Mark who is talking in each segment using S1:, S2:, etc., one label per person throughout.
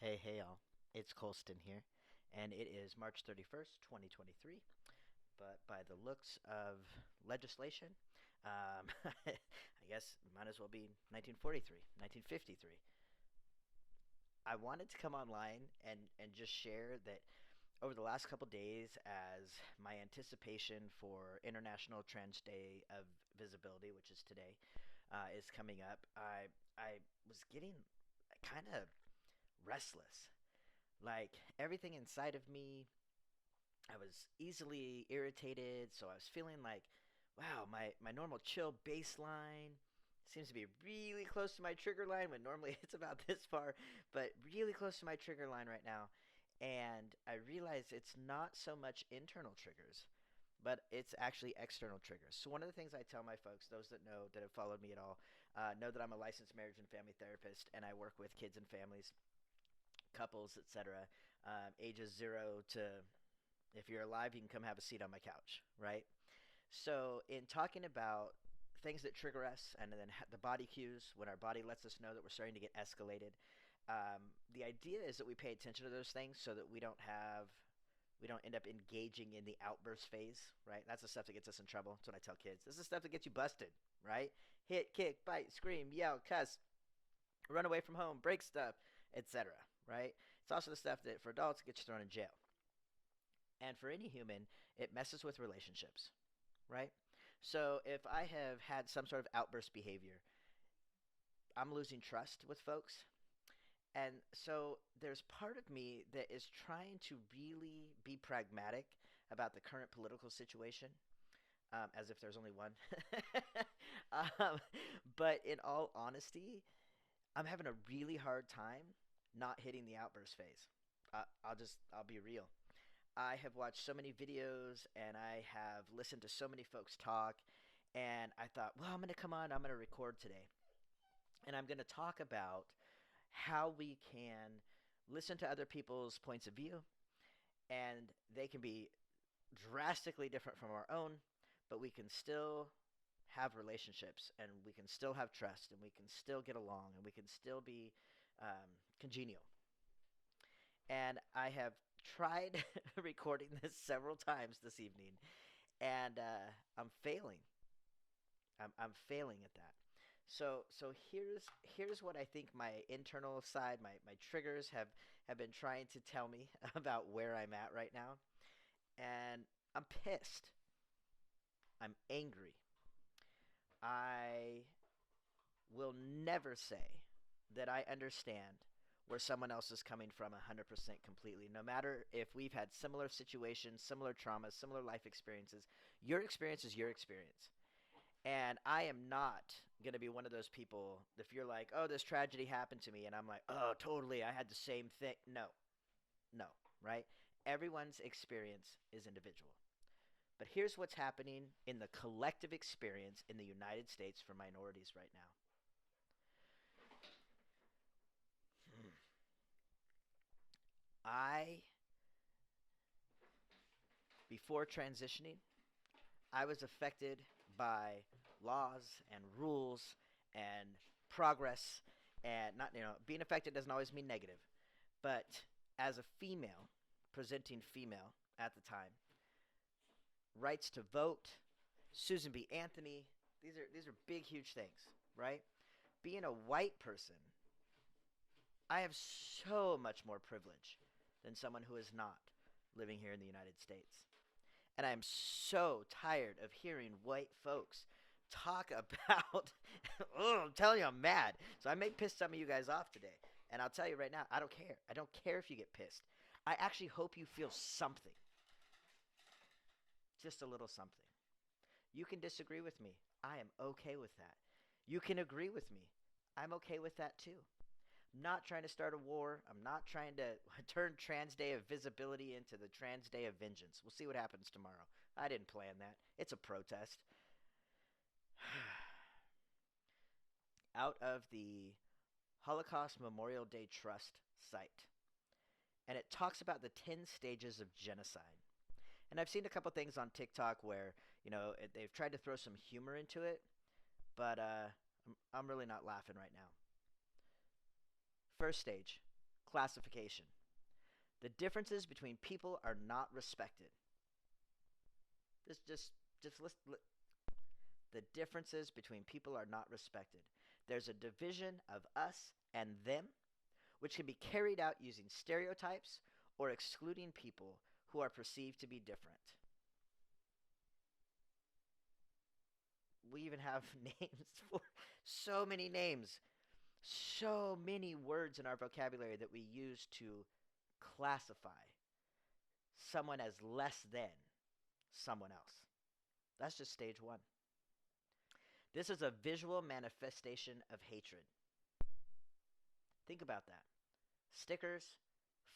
S1: Hey, y'all. It's Colston here, and it is March 31st, 2023. But by the looks of legislation, I guess it might as well be 1943, 1953. I wanted to come online and just share that over the last couple days, as my anticipation for International Trans Day of Visibility, which is today, is coming up, I was getting kind of restless. Like everything inside of me, I was easily irritated, so I was feeling like, wow, my normal chill baseline seems to be really close to my trigger line when normally it's about this far, but really close to my trigger line right now. And I realize it's not so much internal triggers, but it's actually external triggers. So one of the things I tell my folks, those that know that have followed me at all, know that I'm a licensed marriage and family therapist, and I work with kids and families, couples, etc., ages 0 to, if you're alive, you can come have a seat on my couch, right? So, in talking about things that trigger us and then the body cues, when our body lets us know that we're starting to get escalated, the idea is that we pay attention to those things so that we don't end up engaging in the outburst phase, right? That's the stuff that gets us in trouble. That's what I tell kids. This is the stuff that gets you busted, right? Hit, kick, bite, scream, yell, cuss, run away from home, break stuff, etc. Right? It's also the stuff that for adults gets you thrown in jail. And for any human, it messes with relationships, right? So if I have had some sort of outburst behavior, I'm losing trust with folks. And so there's part of me that is trying to really be pragmatic about the current political situation, as if there's only one. um, but in all honesty, I'm having a really hard time not hitting the outburst phase. I'll be real. I have watched so many videos and I have listened to so many folks talk, and I thought, well, I'm going to come on, I'm going to record today. And I'm going to talk about how we can listen to other people's points of view, and they can be drastically different from our own, but we can still have relationships and we can still have trust and we can still get along and we can still be congenial. And I have tried recording this several times this evening, and I'm failing. I'm failing at that. So here's what I think my internal side, my triggers have been trying to tell me about where I'm at right now, and I'm pissed. I'm angry. I will never say that I understand where someone else is coming from 100% completely. No matter if we've had similar situations, similar traumas, similar life experiences, your experience is your experience. And I am not going to be one of those people, if you're like, oh, this tragedy happened to me, and I'm like, oh, totally, I had the same thing. No, no, right? Everyone's experience is individual. But here's what's happening in the collective experience in the United States for minorities right now. I, before transitioning, I was affected by laws and rules and progress, and not, being affected doesn't always mean negative, but as a female, presenting female at the time, rights to vote, Susan B. Anthony, these are big huge things, right? Being a white person, I have so much more privilege than someone who is not living here in the United States. And I am so tired of hearing white folks talk about. Oh, I'm telling you, I'm mad. So I may piss some of you guys off today. And I'll tell you right now, I don't care. I don't care if you get pissed. I actually hope you feel something, just a little something. You can disagree with me. I am okay with that. You can agree with me. I'm okay with that too. I'm not trying to start a war. I'm not trying to turn Trans Day of Visibility into the Trans Day of Vengeance. We'll see what happens tomorrow. I didn't plan that. It's a protest. Out of the Holocaust Memorial Day Trust site. And it talks about the 10 stages of genocide. And I've seen a couple things on TikTok where, they've tried to throw some humor into it, but I'm really not laughing right now. First stage, classification. The differences between people are not respected. Just list. The differences between people are not respected. There's a division of us and them, which can be carried out using stereotypes or excluding people who are perceived to be different. We even have names for so many names, so many words in our vocabulary that we use to classify someone as less than someone else. That's just stage one. This is a visual manifestation of hatred. Think about that. Stickers,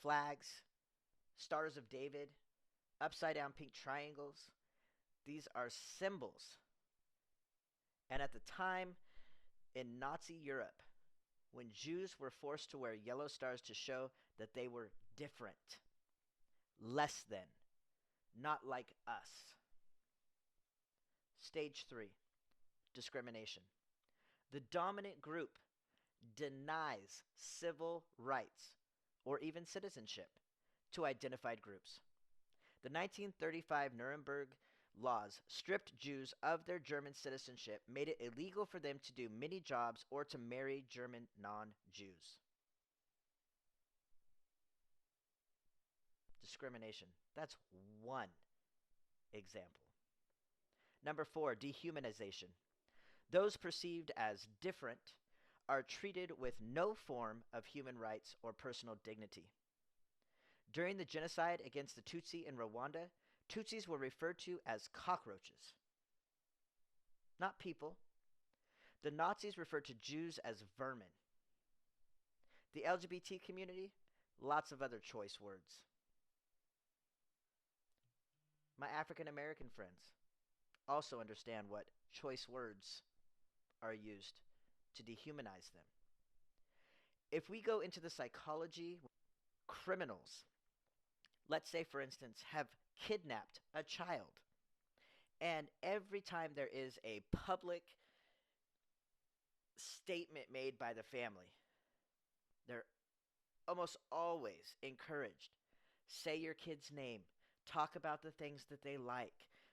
S1: flags, Stars of David, upside down pink triangles. These are symbols. And at the time in Nazi Europe, when Jews were forced to wear yellow stars to show that they were different, less than, not like us. Stage 3, discrimination. The dominant group denies civil rights or even citizenship to identified groups. The 1935 Nuremberg laws stripped Jews of their German citizenship, made it illegal for them to do many jobs or to marry German non-Jews. Discrimination. That's one example. Number 4, dehumanization. Those perceived as different are treated with no form of human rights or personal dignity. During the genocide against the Tutsi in Rwanda, Tutsis were referred to as cockroaches, not people. The Nazis referred to Jews as vermin. The LGBT community, lots of other choice words. My African American friends also understand what choice words are used to dehumanize them. If we go into the psychology, criminals, let's say for instance, have kidnapped a child, and every time there is a public statement made by the family, they're almost always encouraged. Say your kid's name. Talk about the things that they like.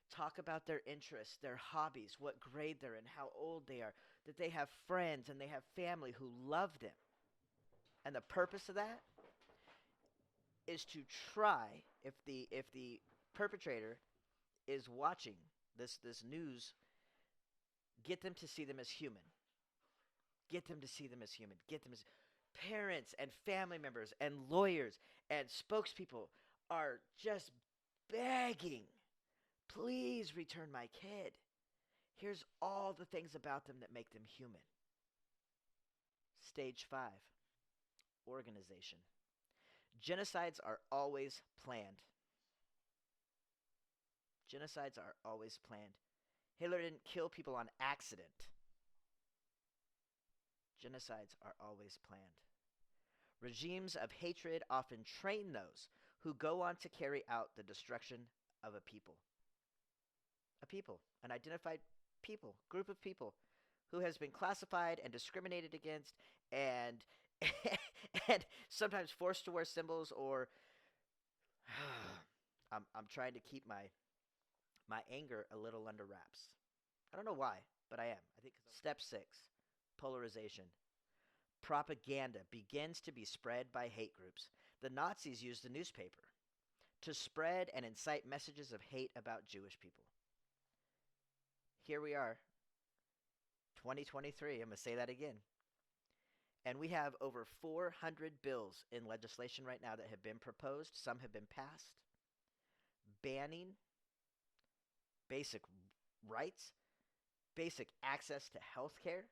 S1: Talk about their interests, their hobbies, what grade they're in, how old they are, that they have friends and they have family who love them. And the purpose of that is to try, if the perpetrator is watching this news, get them to see them as human. Get them to see them as human. Get them as parents and family members and lawyers and spokespeople are just begging, please return my kid. Here's all the things about them that make them human. Stage 5, organization. Genocides are always planned. Genocides are always planned. Hitler didn't kill people on accident. Genocides are always planned. Regimes of hatred often train those who go on to carry out the destruction of a people. A people, an identified people, group of people who has been classified and discriminated against and and sometimes forced to wear symbols or I'm trying to keep my anger a little under wraps. I don't know why, but I am. I think step 6, polarization. Propaganda begins to be spread by hate groups. The Nazis used the newspaper to spread and incite messages of hate about Jewish people. Here we are, 2023. I'm going to say that again. And we have over 400 bills in legislation right now that have been proposed. Some have been passed, banning basic rights, basic access to health care,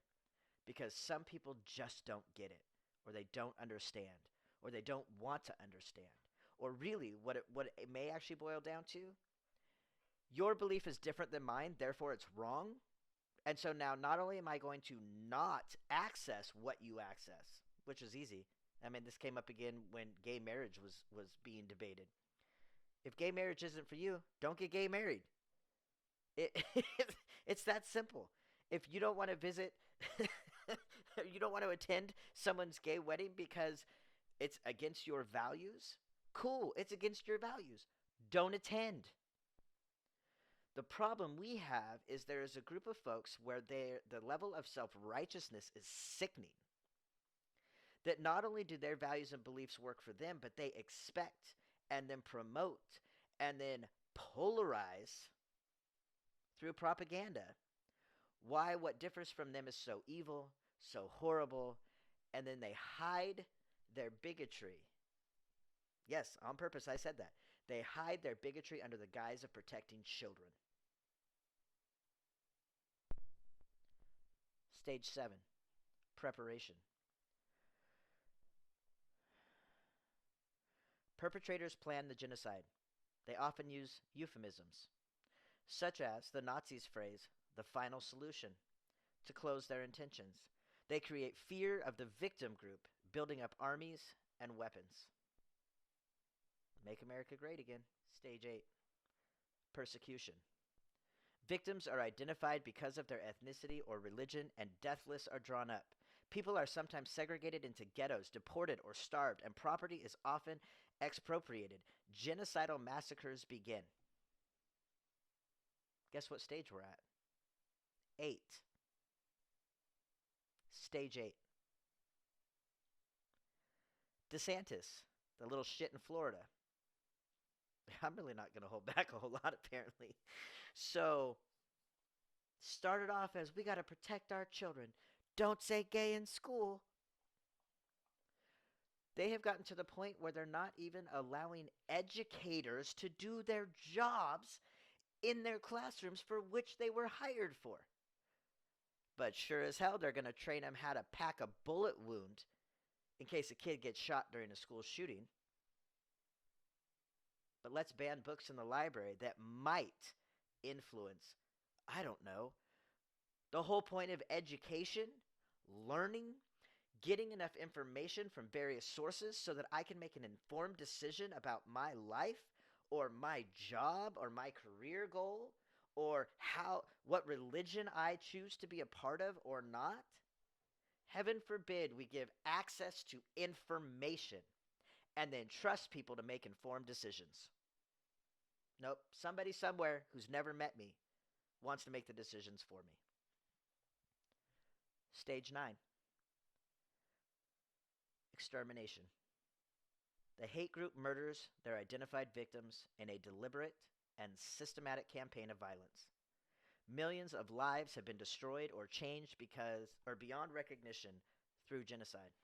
S1: because some people just don't get it, or they don't understand, or they don't want to understand. Or really, what it may actually boil down to, your belief is different than mine, therefore it's wrong. And so now not only am I going to not access what you access, which is easy. I mean, this came up again when gay marriage was being debated. If gay marriage isn't for you, don't get gay married. It's that simple. If you don't want to visit, you don't want to attend someone's gay wedding because It's against your values. Cool, it's against your values. Don't attend. The problem we have is there is a group of folks where the level of self-righteousness is sickening. That not only do their values and beliefs work for them, but they expect and then promote and then polarize through propaganda why what differs from them is so evil, so horrible, and then they hide their bigotry. Yes, on purpose I said that. They hide their bigotry under the guise of protecting children. Stage 7, preparation. Perpetrators plan the genocide. They often use euphemisms, such as the Nazis' phrase, the final solution, to close their intentions. They create fear of the victim group, building up armies and weapons. Make America great again. Stage 8, persecution. Victims are identified because of their ethnicity or religion, and death lists are drawn up. People are sometimes segregated into ghettos, deported, or starved, and property is often expropriated. Genocidal massacres begin. Guess what stage we're at? 8. Stage 8. DeSantis, the little shit in Florida. I'm really not going to hold back a whole lot, apparently. So, started off as we got to protect our children. Don't say gay in school. They have gotten to the point where they're not even allowing educators to do their jobs in their classrooms for which they were hired for. But sure as hell, they're going to train them how to pack a bullet wound in case a kid gets shot during a school shooting. But let's ban books in the library that might influence, I don't know, the whole point of education, learning, getting enough information from various sources so that I can make an informed decision about my life or my job or my career goal or what religion I choose to be a part of or not. Heaven forbid we give access to information and then trust people to make informed decisions. Nope, somebody somewhere who's never met me wants to make the decisions for me. Stage 9, extermination. The hate group murders their identified victims in a deliberate and systematic campaign of violence. Millions of lives have been destroyed or changed beyond recognition through genocide.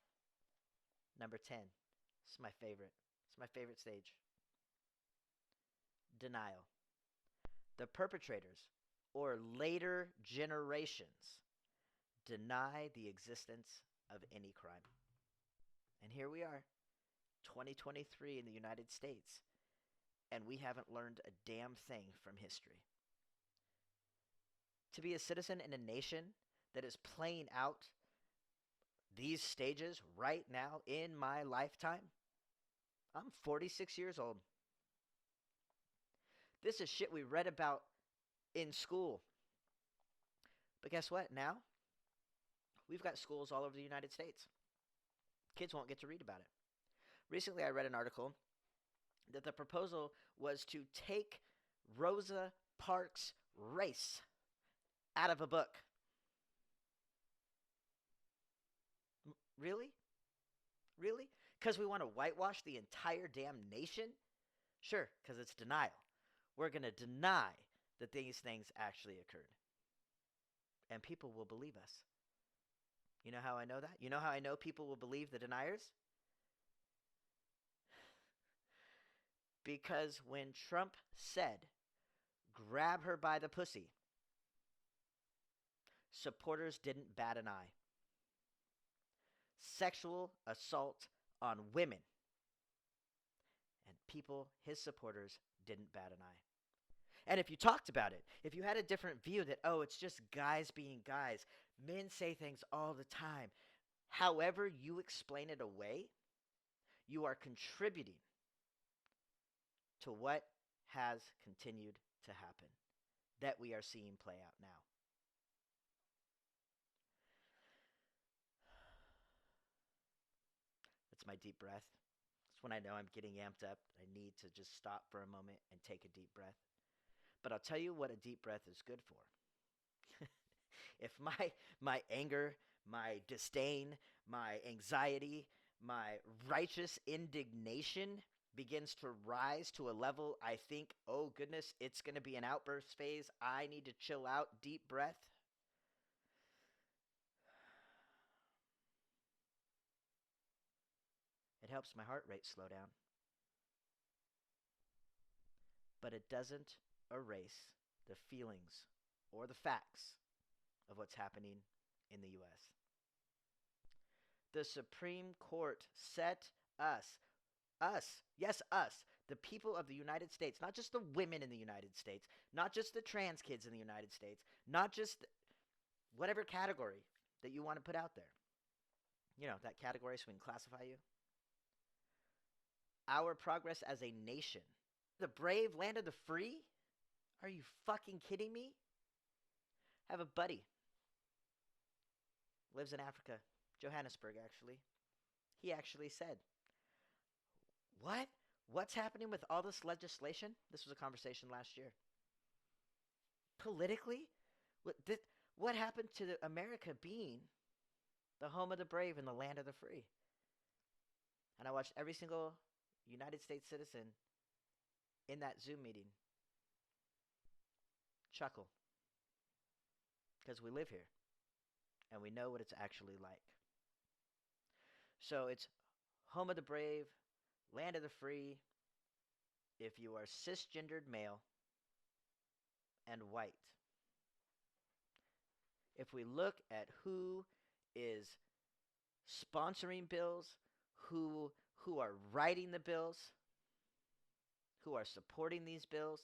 S1: Number 10. This is my favorite. It's my favorite stage. Denial. The perpetrators, or later generations, deny the existence of any crime. And here we are, 2023 in the United States, and we haven't learned a damn thing from history. To be a citizen in a nation that is playing out these stages right now in my lifetime, I'm 46 years old. This is shit we read about in school. But guess what? Now, we've got schools all over the United States. Kids won't get to read about it. Recently, I read an article that the proposal was to take Rosa Parks' race out of a book. Really? Really? Because we want to whitewash the entire damn nation? Sure, because it's denial. We're going to deny that these things actually occurred. And people will believe us. You know how I know that? You know how I know people will believe the deniers? Because when Trump said, grab her by the pussy, supporters didn't bat an eye. Sexual assault on women. And people, his supporters, didn't bat an eye. And if you talked about it, if you had a different view that, oh, it's just guys being guys, men say things all the time, however you explain it away, you are contributing to what has continued to happen that we are seeing play out now. That's my deep breath. It's when I know I'm getting amped up. I need to just stop for a moment and take a deep breath. But I'll tell you what a deep breath is good for. If my anger, my disdain, my anxiety, my righteous indignation begins to rise to a level I think, oh goodness, it's going to be an outburst phase. I need to chill out, deep breath. It helps my heart rate slow down. But it doesn't erase the feelings or the facts of what's happening in the U.S. The Supreme Court set yes, us, the people of the United States, not just the women in the United States, not just the trans kids in the United States, not just whatever category that you want to put out there. You know, that category so we can classify you. Our progress as a nation. The brave land of the free? Are you fucking kidding me? I have a buddy. Lives in Africa. Johannesburg, actually. He actually said, what? What's happening with all this legislation? This was a conversation last year. Politically? What happened to America being the home of the brave and the land of the free? And I watched every single United States citizen in that Zoom meeting chuckle. Because we live here. And we know what it's actually like. So it's home of the brave, land of the free, if you are cisgendered male and white. If we look at who is sponsoring bills, who are writing the bills, who are supporting these bills.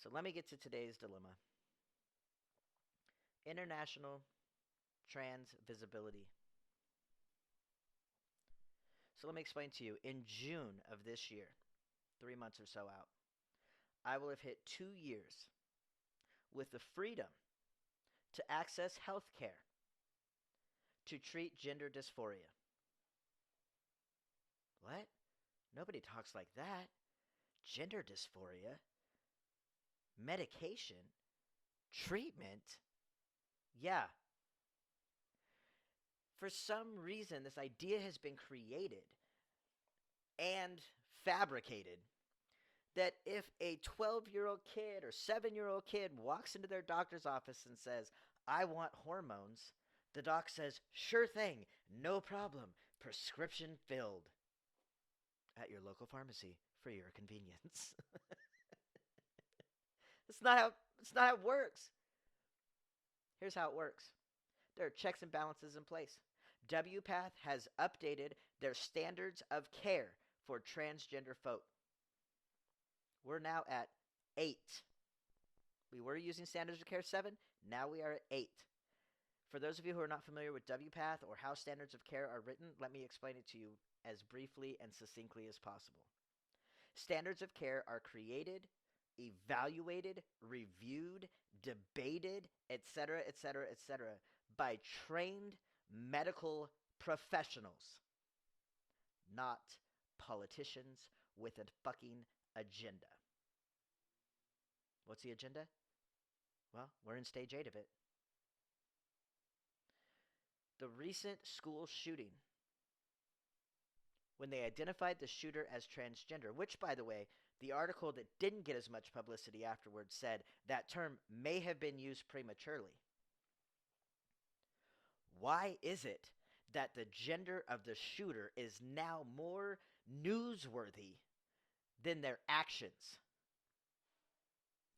S1: So let me get to today's dilemma. International Trans Visibility. So let me explain to you. In June of this year, 3 months or so out, I will have hit 2 years with the freedom to access health care to treat gender dysphoria. What? Nobody talks like that. Gender dysphoria? Medication? Treatment? Yeah. For some reason, this idea has been created and fabricated that if a 12-year-old kid or 7-year-old kid walks into their doctor's office and says, I want hormones, the doc says, sure thing, no problem, prescription filled at your local pharmacy for your convenience. It's not how it works. Here's how it works. There are checks and balances in place. WPATH has updated their standards of care for transgender folk. We're now at 8. We were using standards of care 7. Now we are at 8. For those of you who are not familiar with WPATH or how standards of care are written, let me explain it to you as briefly and succinctly as possible. Standards of care are created, evaluated, reviewed, debated, etc., etc., etc., by trained medical professionals, not politicians with a fucking agenda. What's the agenda? Well, we're in stage 8 of it. The recent school shooting, when they identified the shooter as transgender, which, by the way, the article that didn't get as much publicity afterwards said that term may have been used prematurely. Why is it that the gender of the shooter is now more newsworthy than their actions?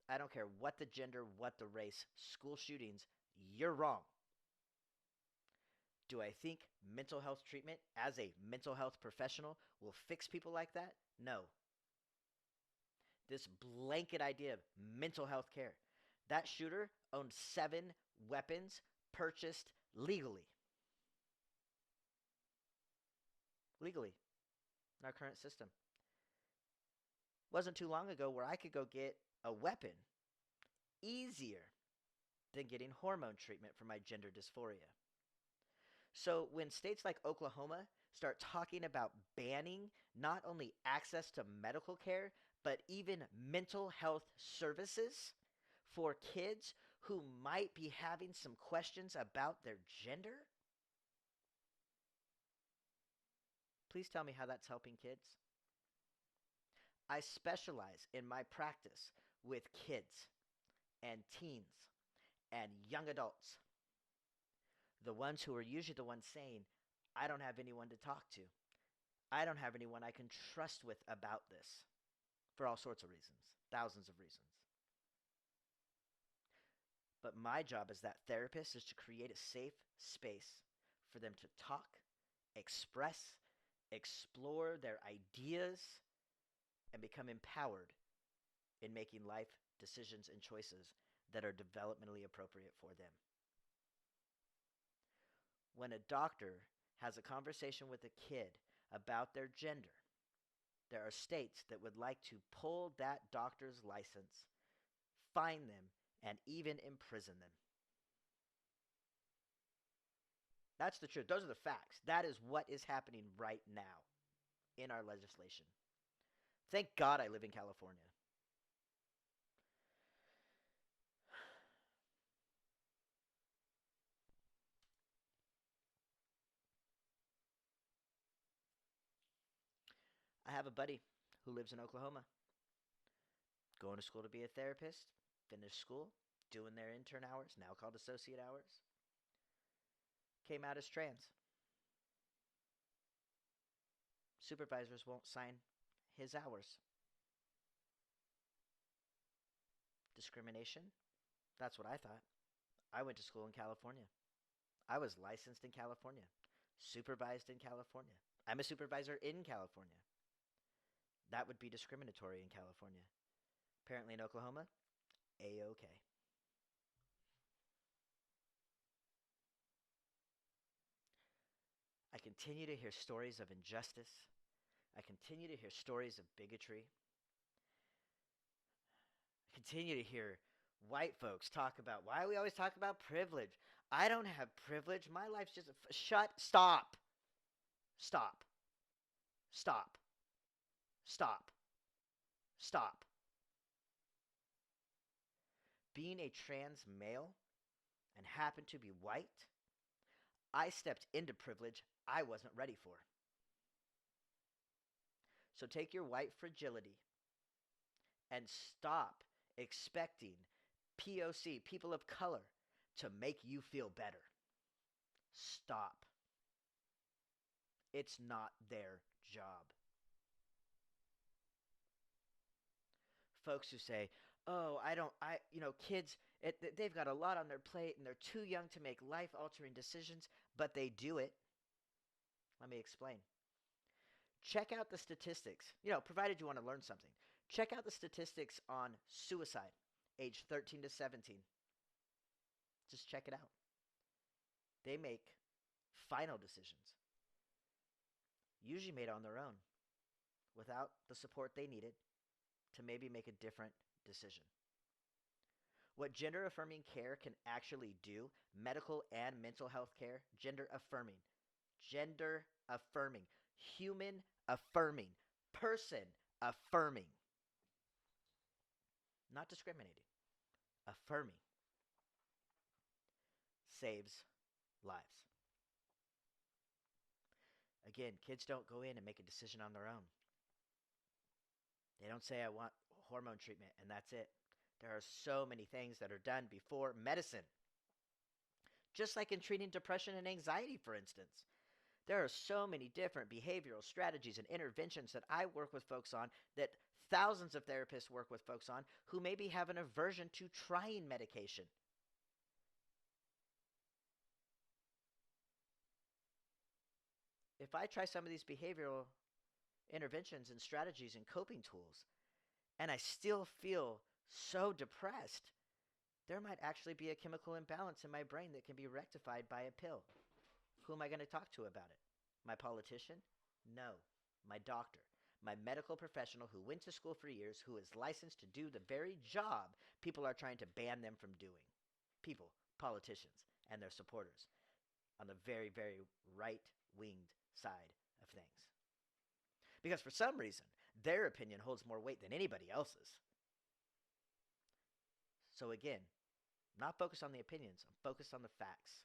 S1: I don't care what the gender, what the race, school shootings, you're wrong. Do I think mental health treatment as a mental health professional will fix people like that? No. This blanket idea of mental health care. That shooter owned 7 weapons purchased legally. Legally. In our current system. Wasn't too long ago where I could go get a weapon easier than getting hormone treatment for my gender dysphoria. So when states like Oklahoma start talking about banning not only access to medical care, but even mental health services for kids who might be having some questions about their gender? Please tell me how that's helping kids. I specialize in my practice with kids and teens and young adults, the ones who are usually the ones saying, I don't have anyone to talk to. I don't have anyone I can trust with about this for all sorts of reasons, thousands of reasons. But my job as that therapist is to create a safe space for them to talk, express, explore their ideas, and become empowered in making life decisions and choices that are developmentally appropriate for them. When a doctor has a conversation with a kid about their gender, there are states that would like to pull that doctor's license, fine them, and even imprison them. That's the truth. Those are the facts. That is what is happening right now in our legislation. Thank God I live in California. I have a buddy who lives in Oklahoma, going to school to be a therapist, finished school, doing their intern hours, now called associate hours, came out as trans. Supervisors won't sign his hours. Discrimination? That's what I thought. I went to school in California. I was licensed in California, supervised in California. I'm a supervisor in California. That would be discriminatory in California. Apparently in Oklahoma, A-OK. I continue to hear stories of injustice. I continue to hear stories of bigotry. I continue to hear white folks talk about why we always talk about privilege. I don't have privilege. My life's just stop. Stop. Stop. Stop. Stop. Being a trans male and happen to be white, I stepped into privilege I wasn't ready for. So take your white fragility and stop expecting POC, people of color, to make you feel better. Stop. It's not their job. Folks who say, oh, kids, they've got a lot on their plate and they're too young to make life-altering decisions, but they do it. Let me explain. Check out the statistics, provided you want to learn something. Check out the statistics on suicide, age 13 to 17. Just check it out. They make final decisions, usually made on their own, without the support they needed to maybe make a different decision. What gender affirming care can actually do, medical and mental health care, gender affirming, human affirming, person affirming, not discriminating, affirming, saves lives. Again, kids don't go in and make a decision on their own. They don't say, I want hormone treatment, and that's it. There are so many things that are done before medicine. Just like in treating depression and anxiety, for instance. There are so many different behavioral strategies and interventions that I work with folks on, that thousands of therapists work with folks on, who maybe have an aversion to trying medication. If I try some of these behavioral interventions and strategies and coping tools, and I still feel so depressed, there might actually be a chemical imbalance in my brain that can be rectified by a pill. Who am I going to talk to about it? My politician? No. My doctor. My medical professional who went to school for years, who is licensed to do the very job people are trying to ban them from doing. People, politicians, and their supporters on the very, very right-winged side of things. Because for some reason, their opinion holds more weight than anybody else's. So again, not focused on the opinions, I'm focused on the facts.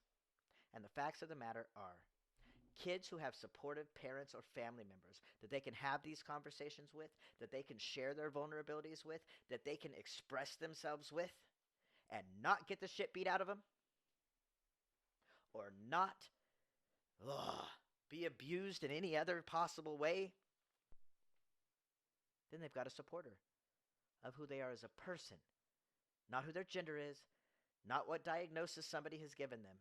S1: And the facts of the matter are kids who have supportive parents or family members that they can have these conversations with, that they can share their vulnerabilities with, that they can express themselves with, and not get the shit beat out of them, or not be abused in any other possible way, then they've got a supporter of who they are as a person, not who their gender is, not what diagnosis somebody has given them.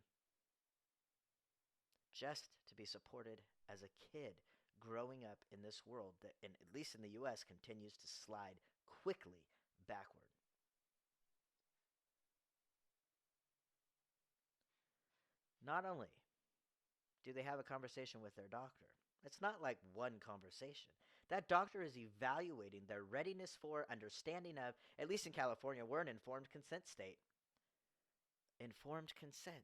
S1: Just to be supported as a kid growing up in this world that, at least in the U.S., continues to slide quickly backward. Not only do they have a conversation with their doctor, it's not like one conversation. That doctor is evaluating their readiness for, understanding of, at least in California, we're an informed consent state. Informed consent.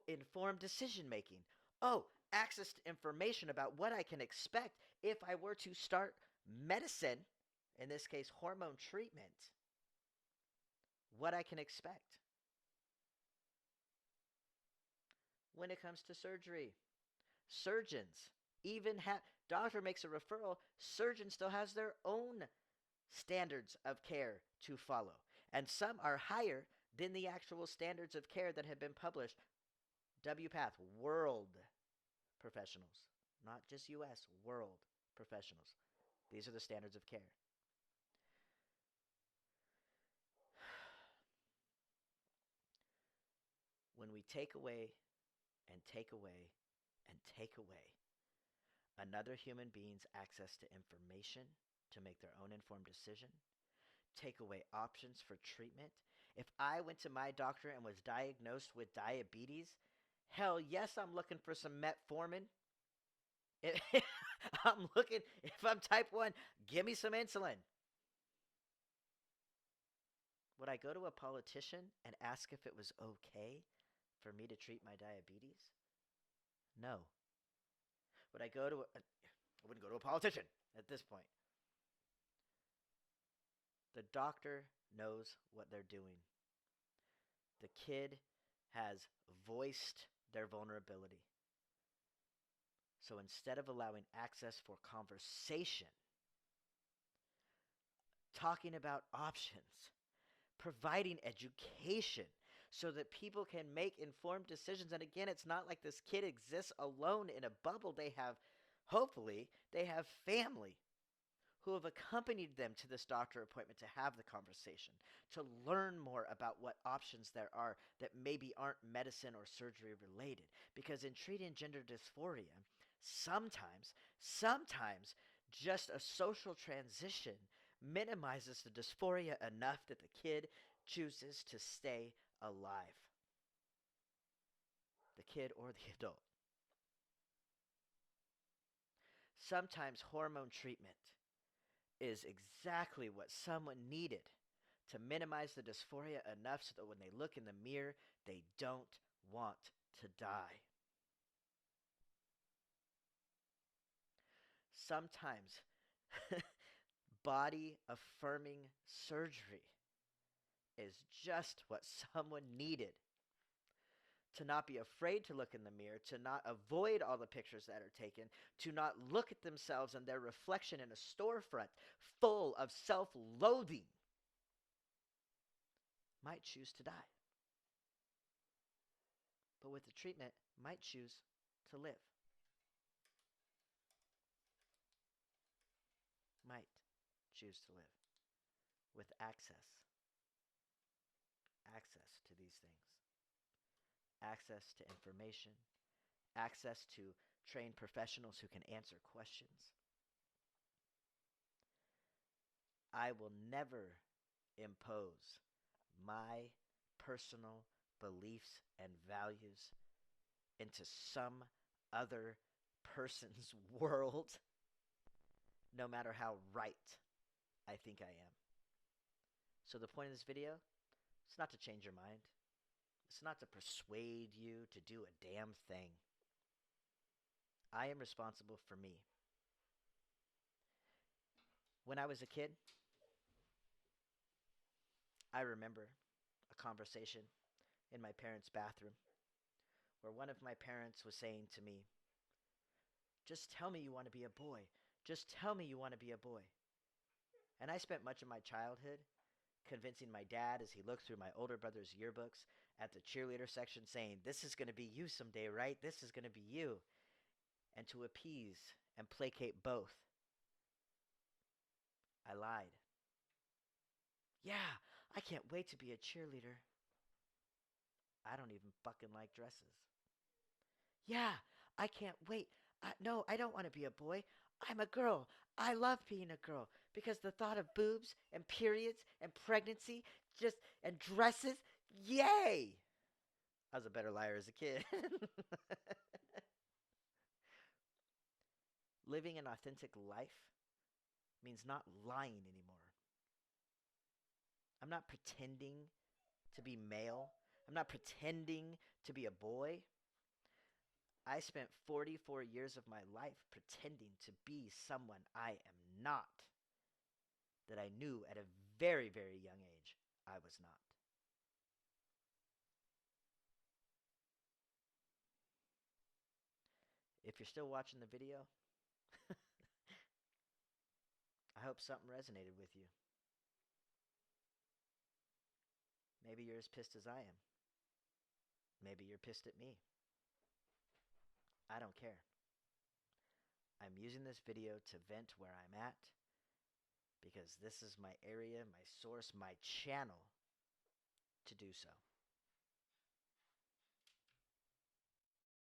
S1: Informed decision making. Oh, access to information about what I can expect if I were to start medicine, in this case, hormone treatment. What I can expect. When it comes to surgery, surgeons even have, doctor makes a referral, surgeon still has their own standards of care to follow. And some are higher than the actual standards of care that have been published. WPATH, world professionals, not just US, world professionals. These are the standards of care. When we take away and take away and take away another human being's access to information to make their own informed decision, take away options for treatment. If I went to my doctor and was diagnosed with diabetes, hell yes, I'm looking for some metformin. I'm looking, if I'm type 1, give me some insulin. Would I go to a politician and ask if it was okay for me to treat my diabetes? No. Would I go to I wouldn't go to a politician at this point. The doctor knows what they're doing. The kid has voiced their vulnerability. So instead of allowing access for conversation, talking about options, providing education so that people can make informed decisions. And again, it's not like this kid exists alone in a bubble. They have, hopefully, they have family who have accompanied them to this doctor appointment to have the conversation, to learn more about what options there are that maybe aren't medicine or surgery related. Because in treating gender dysphoria, sometimes just a social transition minimizes the dysphoria enough that the kid chooses to stay alive. The kid or the adult. Sometimes hormone treatment is exactly what someone needed to minimize the dysphoria enough so that when they look in the mirror, they don't want to die. Sometimes body affirming surgery is just what someone needed to not be afraid to look in the mirror, to not avoid all the pictures that are taken, to not look at themselves and their reflection in a storefront full of self-loathing, might choose to die. But with the treatment, might choose to live. Might choose to live with access to these things, access to information, access to trained professionals who can answer questions. I will never impose my personal beliefs and values into some other person's world, no matter how right I think I am. So the point of this video, it's not to change your mind. It's not to persuade you to do a damn thing. I am responsible for me. When I was a kid, I remember a conversation in my parents' bathroom where one of my parents was saying to me, "Just tell me you want to be a boy. Just tell me you want to be a boy." And I spent much of my childhood convincing my dad as he looked through my older brother's yearbooks at the cheerleader section saying, "This is going to be you someday, right? This is going to be you." And to appease and placate both, I lied. "Yeah, I can't wait to be a cheerleader. I don't even fucking like dresses." "Yeah, I can't wait. No, I don't want to be a boy. I'm a girl. I love being a girl because the thought of boobs and periods and pregnancy just and dresses, yay!" I was a better liar as a kid. Living an authentic life means not lying anymore. I'm not pretending to be male. I'm not pretending to be a boy. I spent 44 years of my life pretending to be someone I am not, that I knew at a very, very young age I was not. If you're still watching the video, I hope something resonated with you. Maybe you're as pissed as I am. Maybe you're pissed at me. I don't care. I'm using this video to vent where I'm at because this is my area, my source, my channel to do so.